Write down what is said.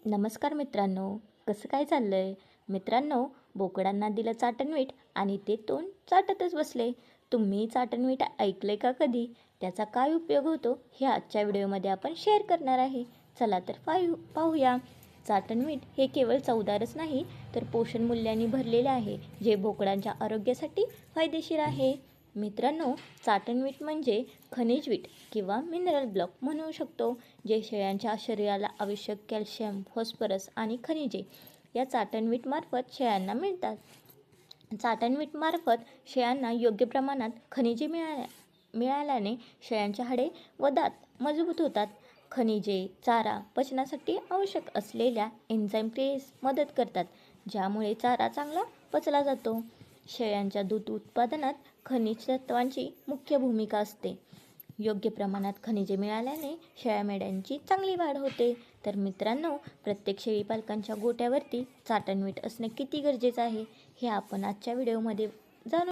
नमस्कार मित्रांनो, कसं काय चाललंय? मित्रांनो, बोकडांना दिलं चाटणवीट आणि ते तोंड चाटतच बसले. तुम्ही चाटणवीट ऐकलंय का कधी? त्याचा काय उपयोग होतो हे आजच्या व्हिडिओमध्ये आपण शेअर करणार आहे. चला तर पाहूया. चाटणवीट हे केवळ चवदारच नाही तर पोषण मूल्यांनी भरलेले आहे, जे बोकडांच्या आरोग्यासाठी फायदेशीर आहे. मित्रांनो, चाटणवीट म्हणजे खनिजवीट किंवा मिनरल ब्लॉक म्हणू शकतो, जे शेळ्यांच्या शरीराला आवश्यक कॅल्शियम, फॉस्फरस आणि खनिजे या चाटणवीटमार्फत शेळ्यांना मिळतात. चाटणवीटमार्फत शेळ्यांना योग्य प्रमाणात खनिजे मिळाल्याने शेळ्यांची हाडे व दात मजबूत होतात. खनिजे चारा पचनासाठी आवश्यक असलेल्या एन्झाईम क्रियेस मदत करतात, ज्यामुळे चारा चांगला पचला जातो. शेळ्यांच्या दूध उत्पादनात खनिज तत्वांची मुख्य भूमिका असते. योग्य प्रमाणात खनिजे मिळाल्याने शेळ्या मेंढ्यांची चांगली वाढ होते. तर मित्रांनो, प्रत्येक शेळी पालकांच्या गोठ्यावरती चाटणवीट असणे किती गरजेचं आहे हे आपण आजच्या व्हिडिओमध्ये जाणून